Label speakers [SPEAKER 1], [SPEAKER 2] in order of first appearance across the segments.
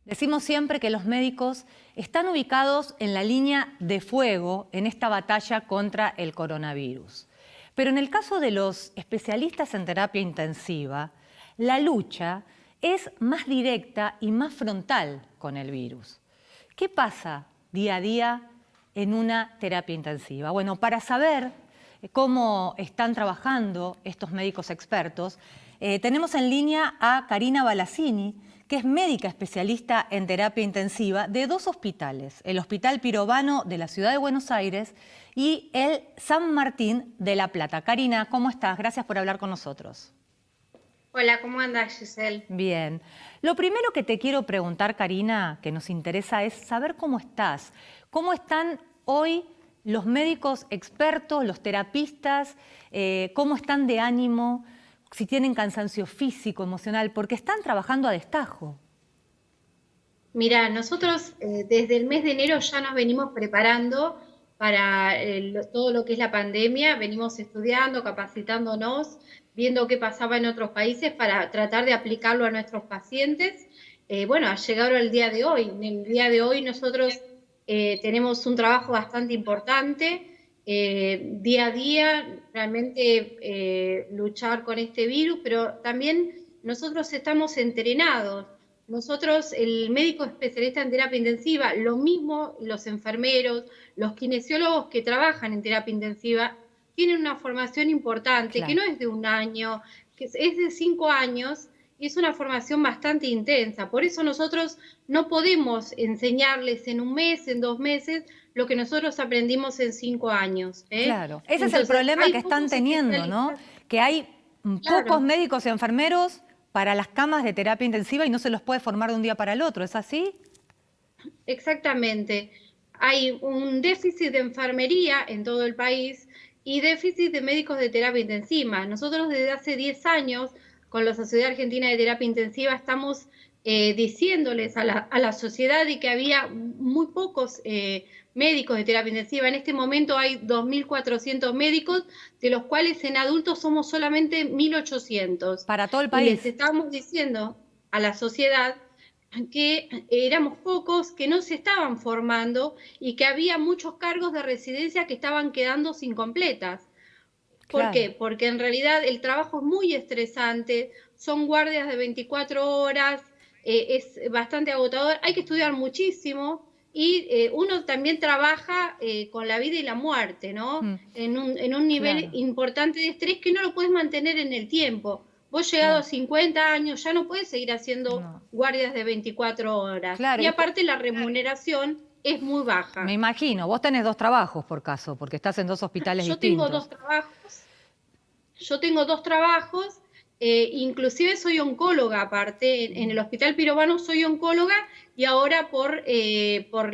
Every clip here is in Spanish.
[SPEAKER 1] Decimos siempre que los médicos están ubicados en la línea de fuego en esta batalla contra el coronavirus. Pero en el caso de los especialistas en terapia intensiva, la lucha es más directa y más frontal con el virus. ¿Qué pasa día a día en una terapia intensiva? Bueno, para saber cómo están trabajando estos médicos expertos, tenemos en línea a Karina Balazzini, que es médica especialista en terapia intensiva de dos hospitales, el Hospital Pirovano de la Ciudad de Buenos Aires y el San Martín de La Plata. Karina, ¿cómo estás? Gracias por hablar con nosotros.
[SPEAKER 2] Hola, ¿cómo andas, Giselle?
[SPEAKER 1] Bien. Lo primero que te quiero preguntar, Karina, que nos interesa es saber cómo estás. ¿Cómo están hoy los médicos expertos, los terapistas? ¿Cómo están de ánimo? Si tienen cansancio físico, emocional, porque están trabajando a destajo.
[SPEAKER 2] Mira, nosotros desde el mes de enero ya nos venimos preparando para todo lo que es la pandemia, venimos estudiando, capacitándonos, viendo qué pasaba en otros países para tratar de aplicarlo a nuestros pacientes. Bueno, ha llegado el día de hoy. En el día de hoy nosotros tenemos un trabajo bastante importante. Día a día realmente luchar con este virus, pero también nosotros estamos entrenados. Nosotros, el médico especialista en terapia intensiva, lo mismo los enfermeros, los kinesiólogos que trabajan en terapia intensiva, tienen una formación importante, que
[SPEAKER 1] Claro.
[SPEAKER 2] no es de un año, que es de 5 años, y es una formación bastante intensa. Por eso nosotros no podemos enseñarles en un mes, en 2 meses, lo que nosotros aprendimos en 5 años.
[SPEAKER 1] Claro, ese es el
[SPEAKER 2] Entonces,
[SPEAKER 1] problema
[SPEAKER 2] hay
[SPEAKER 1] que están
[SPEAKER 2] pocos
[SPEAKER 1] teniendo, ¿no?
[SPEAKER 2] especialistas.
[SPEAKER 1] Que hay pocos
[SPEAKER 2] Claro,
[SPEAKER 1] médicos y enfermeros para las camas de terapia intensiva y no se los puede formar de un día para el otro, ¿es así?
[SPEAKER 2] exactamente. Hay un déficit de enfermería en todo el país y déficit de médicos de terapia intensiva. Nosotros desde hace 10 años, con la Sociedad Argentina de Terapia Intensiva, estamos diciéndoles a la sociedad de que había muy pocos médicos de terapia intensiva. En este momento hay 2.400 médicos, de los cuales en adultos somos solamente 1.800.
[SPEAKER 1] Para todo el
[SPEAKER 2] Y les
[SPEAKER 1] país.
[SPEAKER 2] estamos diciendo a la sociedad que éramos pocos, que no se estaban formando y que había muchos cargos de residencia que estaban quedando sin completas. ¿Por
[SPEAKER 1] Claro.
[SPEAKER 2] qué? Porque en realidad el trabajo es muy estresante, son guardias de 24 horas, es bastante agotador, hay que estudiar muchísimo y uno también trabaja con la vida y la muerte, ¿no?
[SPEAKER 1] Mm,
[SPEAKER 2] En un nivel
[SPEAKER 1] claro,
[SPEAKER 2] importante de estrés que no lo puedes mantener en el tiempo. Vos llegado a
[SPEAKER 1] claro.
[SPEAKER 2] 50 años ya no puedes seguir haciendo
[SPEAKER 1] No.
[SPEAKER 2] guardias de 24 horas.
[SPEAKER 1] Claro,
[SPEAKER 2] Y aparte la remuneración es muy
[SPEAKER 1] me
[SPEAKER 2] baja.
[SPEAKER 1] imagino, vos tenés dos trabajos por caso, porque estás en dos hospitales
[SPEAKER 2] Yo tengo dos
[SPEAKER 1] distintos.
[SPEAKER 2] trabajos. Yo tengo dos trabajos, inclusive soy oncóloga aparte, en el Hospital Pirovano soy oncóloga y ahora por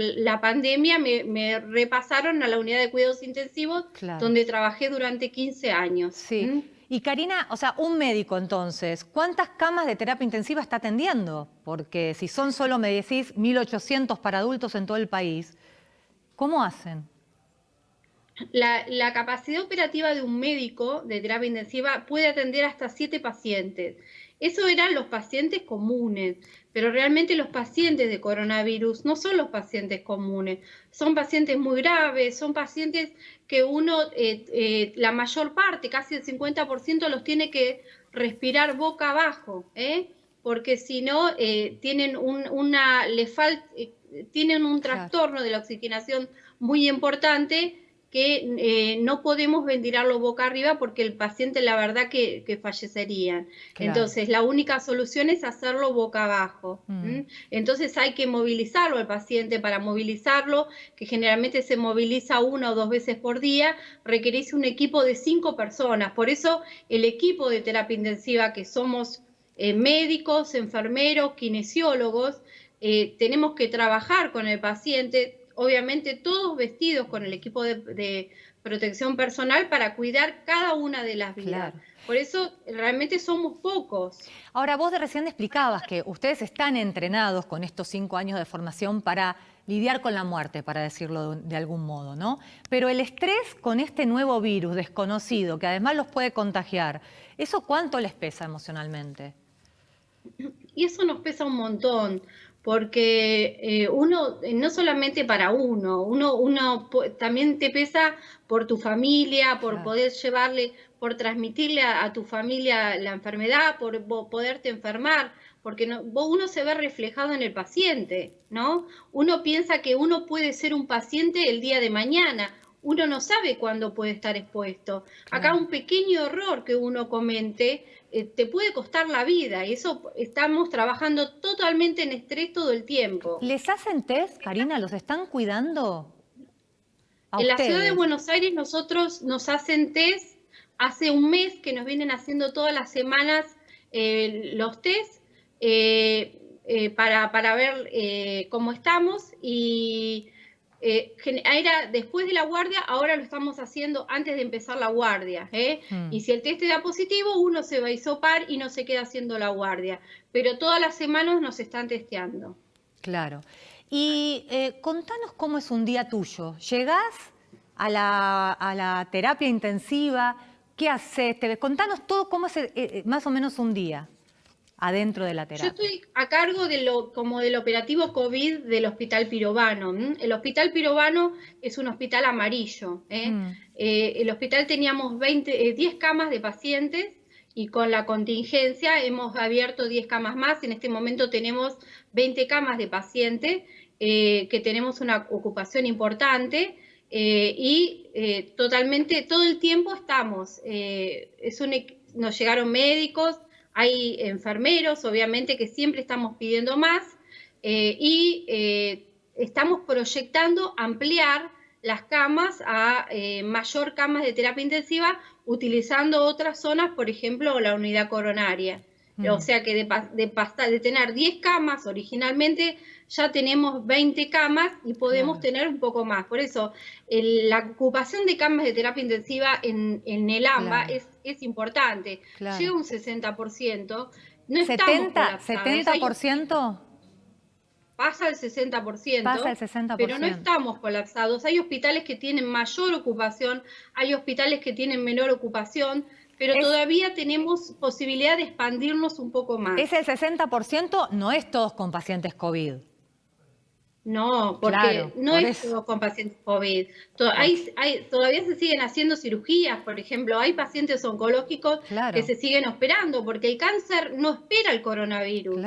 [SPEAKER 2] la pandemia me repasaron a la unidad de cuidados intensivos
[SPEAKER 1] Claro.
[SPEAKER 2] donde trabajé durante 15 años.
[SPEAKER 1] Sí. Y Karina, o sea, un médico entonces, ¿cuántas camas de terapia intensiva está atendiendo? Porque si son solo, me decís, 1.800 para adultos en todo el país, ¿cómo hacen?
[SPEAKER 2] La capacidad operativa de un médico de terapia intensiva puede atender hasta 7 pacientes. Eso eran los pacientes comunes, pero realmente los pacientes de coronavirus no son los pacientes comunes, son pacientes muy graves, son pacientes que la mayor parte, casi el 50%, los tiene que respirar boca abajo, porque si no, tienen tienen un
[SPEAKER 1] Claro,
[SPEAKER 2] trastorno de la oxigenación muy importante que no podemos ventilarlo boca arriba porque el paciente la verdad que fallecería.
[SPEAKER 1] claro.
[SPEAKER 2] Entonces la única solución es hacerlo boca abajo.
[SPEAKER 1] Mm,
[SPEAKER 2] Entonces hay que movilizarlo al paciente. Para movilizarlo, que generalmente se moviliza 1 o 2 veces por día, requerís un equipo de 5 personas. Por eso el equipo de terapia intensiva, que somos médicos, enfermeros, kinesiólogos, tenemos que trabajar con el paciente, obviamente todos vestidos con el equipo de protección personal para cuidar cada una de las vidas.
[SPEAKER 1] claro.
[SPEAKER 2] Por eso realmente somos pocos.
[SPEAKER 1] Ahora, vos recién explicabas que ustedes están entrenados con estos 5 años de formación para lidiar con la muerte, para decirlo de algún modo, ¿no? Pero el estrés con este nuevo virus desconocido, que además los puede contagiar, ¿eso cuánto les pesa emocionalmente?
[SPEAKER 2] Y eso nos pesa un montón, porque uno, no solamente para también te pesa por tu familia, por
[SPEAKER 1] Claro.
[SPEAKER 2] poder llevarle, por transmitirle a tu familia la enfermedad, por poderte enfermar, porque uno se ve reflejado en el paciente, ¿no? Uno piensa que uno puede ser un paciente el día de mañana, uno no sabe cuándo puede estar expuesto. Acá
[SPEAKER 1] Claro.
[SPEAKER 2] un pequeño error que uno comente te puede costar la vida, y eso estamos trabajando totalmente en estrés todo el tiempo.
[SPEAKER 1] ¿Les hacen test, Karina? ¿Los están cuidando a
[SPEAKER 2] En la ciudad de
[SPEAKER 1] ustedes?
[SPEAKER 2] Buenos Aires nosotros nos hacen test, hace un mes que nos vienen haciendo todas las semanas los test para ver cómo estamos, y era después de la guardia, ahora lo estamos haciendo antes de empezar la guardia. Y si el test te da positivo, uno se va a hisopar y no se queda haciendo la guardia. Pero todas las semanas nos están testeando.
[SPEAKER 1] Claro. Y contanos cómo es un día tuyo. ¿Llegás a la terapia intensiva? ¿Qué haces? Contanos todo cómo es más o menos un día adentro de la
[SPEAKER 2] Yo
[SPEAKER 1] terapia.
[SPEAKER 2] estoy a cargo como del operativo COVID del Hospital Pirovano. El Hospital Pirovano es un hospital amarillo. El hospital teníamos 10 camas de pacientes, y con la contingencia hemos abierto 10 camas más. En este momento tenemos 20 camas de pacientes, que tenemos una ocupación importante, y totalmente, todo el tiempo estamos. Nos llegaron médicos, hay enfermeros, obviamente, que siempre estamos pidiendo más, y estamos proyectando ampliar las camas a mayor camas de terapia intensiva, utilizando otras zonas, por ejemplo, la unidad coronaria. O sea que de tener 10 camas originalmente, ya tenemos 20 camas y podemos tener un poco más. Por eso, la ocupación de camas de terapia intensiva en el AMBA es importante. Llega a un 60%, no estamos colapsados.
[SPEAKER 1] ¿70%?
[SPEAKER 2] Pasa el 60%,
[SPEAKER 1] Pasa el 60%.
[SPEAKER 2] pero no estamos colapsados. Hay hospitales que tienen mayor ocupación, hay hospitales que tienen menor ocupación, pero todavía tenemos posibilidad de expandirnos un poco más.
[SPEAKER 1] Ese 60% no es todos con pacientes COVID.
[SPEAKER 2] No, porque no es todo con pacientes COVID. Todavía se siguen haciendo cirugías, por ejemplo, hay pacientes oncológicos que se siguen operando, porque el cáncer no espera el coronavirus.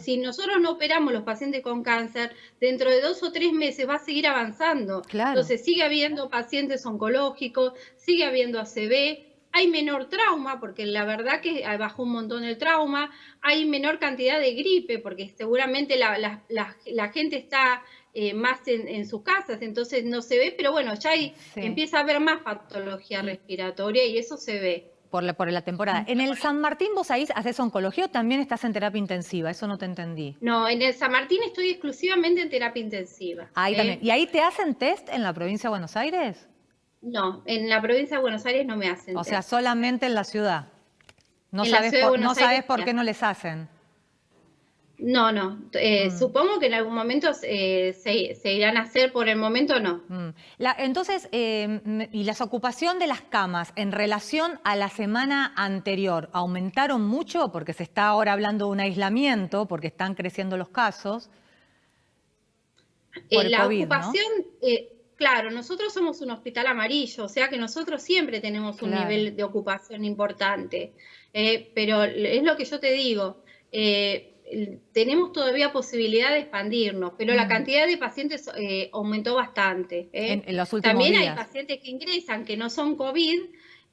[SPEAKER 2] Si nosotros no operamos los pacientes con cáncer, dentro de 2 o 3 meses va a seguir avanzando. Entonces sigue habiendo pacientes oncológicos, sigue habiendo ACV. Hay menor trauma, porque la verdad que bajó un montón el trauma. Hay menor cantidad de gripe, porque seguramente la gente está más en sus casas, entonces no se ve, pero bueno, ya empieza a haber más patología respiratoria, y eso se ve.
[SPEAKER 1] Por la temporada. ¿En el San Martín vos ahí haces oncología o también estás en terapia intensiva? Eso no te entendí.
[SPEAKER 2] No, en el San Martín estoy exclusivamente en terapia intensiva.
[SPEAKER 1] Ahí también. ¿Y ahí te hacen test en la provincia de Buenos Aires?
[SPEAKER 2] No, en la provincia de Buenos Aires no me hacen test.
[SPEAKER 1] O sea, solamente en la ciudad. No sabes por qué no les hacen.
[SPEAKER 2] No. Supongo que en algún momento se irán a hacer, por el momento no.
[SPEAKER 1] Entonces, ¿y la ocupación de las camas en relación a la semana anterior aumentaron mucho? Porque se está ahora hablando de un aislamiento, porque están creciendo los casos. Por el
[SPEAKER 2] la
[SPEAKER 1] COVID,
[SPEAKER 2] ocupación...
[SPEAKER 1] ¿no?
[SPEAKER 2] Claro, nosotros somos un hospital amarillo, o sea que nosotros siempre tenemos un nivel de ocupación importante. Pero es lo que yo te digo, tenemos todavía posibilidad de expandirnos, pero la cantidad de pacientes aumentó bastante.
[SPEAKER 1] En los últimos
[SPEAKER 2] También
[SPEAKER 1] días.
[SPEAKER 2] hay pacientes que ingresan que no son COVID,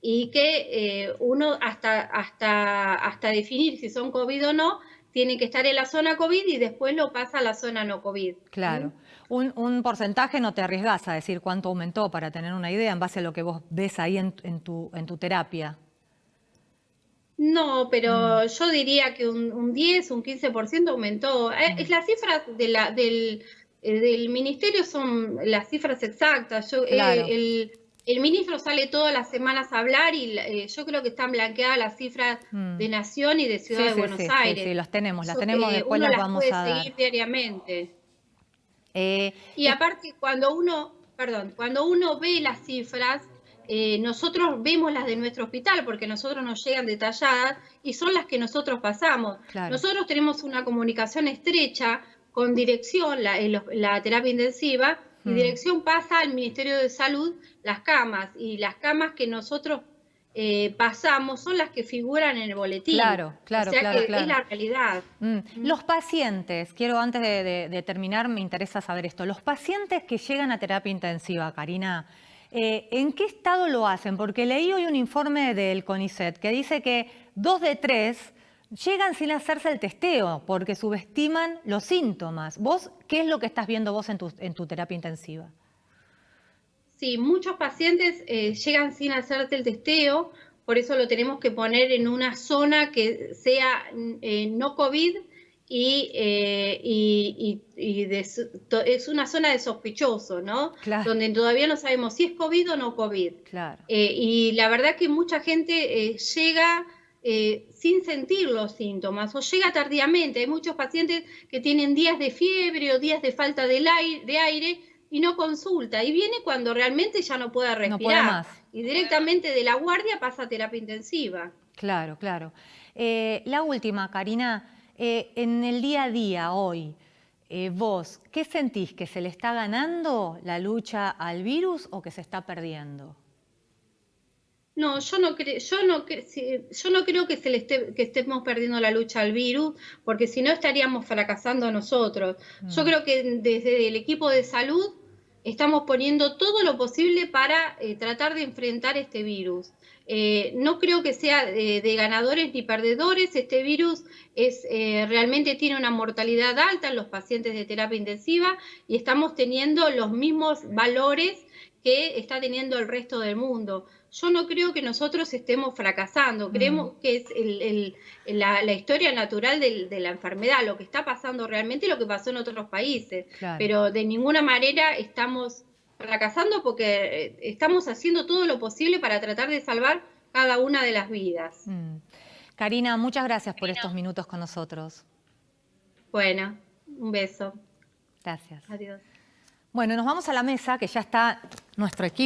[SPEAKER 2] y que uno hasta definir si son COVID o no, tiene que estar en la zona COVID y después lo pasa a la zona no COVID.
[SPEAKER 1] Claro. Un porcentaje no te arriesgás a decir cuánto aumentó, para tener una idea en base a lo que vos ves ahí en tu terapia.
[SPEAKER 2] No, pero yo diría que un 10, un 15% aumentó. Las cifras del ministerio son las cifras exactas. El ministro sale todas las semanas a hablar, y yo creo que están blanqueadas las cifras de Nación y de Ciudad de Buenos Aires.
[SPEAKER 1] Sí, las tenemos, después las vamos a dar.
[SPEAKER 2] Puede seguir diariamente. Y aparte, cuando uno ve las cifras, nosotros vemos las de nuestro hospital, porque nosotros nos llegan detalladas y son las que nosotros pasamos. Nosotros tenemos una comunicación estrecha con dirección, la terapia intensiva, y dirección pasa al Ministerio de Salud las camas, y las camas que nosotros pasamos son las que figuran en el boletín.
[SPEAKER 1] Claro.
[SPEAKER 2] O sea que es la realidad.
[SPEAKER 1] Los pacientes, antes de terminar, me interesa saber esto. Los pacientes que llegan a terapia intensiva, Karina, ¿en qué estado lo hacen? Porque leí hoy un informe del CONICET que dice que 2 de 3 llegan sin hacerse el testeo porque subestiman los síntomas. ¿Vos qué es lo que estás viendo vos en tu terapia intensiva?
[SPEAKER 2] Sí, muchos pacientes llegan sin hacerte el testeo, por eso lo tenemos que poner en una zona que sea no COVID es una zona de sospechoso, ¿no?
[SPEAKER 1] Claro.
[SPEAKER 2] Donde todavía no sabemos si es COVID o no COVID.
[SPEAKER 1] Claro.
[SPEAKER 2] Y la verdad que mucha gente llega sin sentir los síntomas o llega tardíamente. Hay muchos pacientes que tienen días de fiebre o días de falta de aire y no consulta, y viene cuando realmente ya no puede respirar.
[SPEAKER 1] No puede más.
[SPEAKER 2] Y directamente de la guardia pasa a terapia intensiva.
[SPEAKER 1] Claro. La última, Karina, en el día a día hoy, vos, ¿qué sentís? ¿Que se le está ganando la lucha al virus o que se está perdiendo?
[SPEAKER 2] No, yo no creo que estemos perdiendo la lucha al virus, porque si no estaríamos fracasando nosotros. Yo creo que desde el equipo de salud estamos poniendo todo lo posible para tratar de enfrentar este virus. No creo que sea de ganadores ni perdedores. Este virus realmente tiene una mortalidad alta en los pacientes de terapia intensiva y estamos teniendo los mismos valores que está teniendo el resto del mundo. Yo no creo que nosotros estemos fracasando, creemos que es la historia natural de la enfermedad, lo que está pasando realmente y lo que pasó en otros países,
[SPEAKER 1] Claro.
[SPEAKER 2] pero de ninguna manera estamos fracasando porque estamos haciendo todo lo posible para tratar de salvar cada una de las vidas.
[SPEAKER 1] Karina, muchas gracias por estos minutos con nosotros.
[SPEAKER 2] Bueno, un beso.
[SPEAKER 1] Gracias.
[SPEAKER 2] Adiós.
[SPEAKER 1] Bueno, nos vamos a la mesa, que ya está nuestro equipo.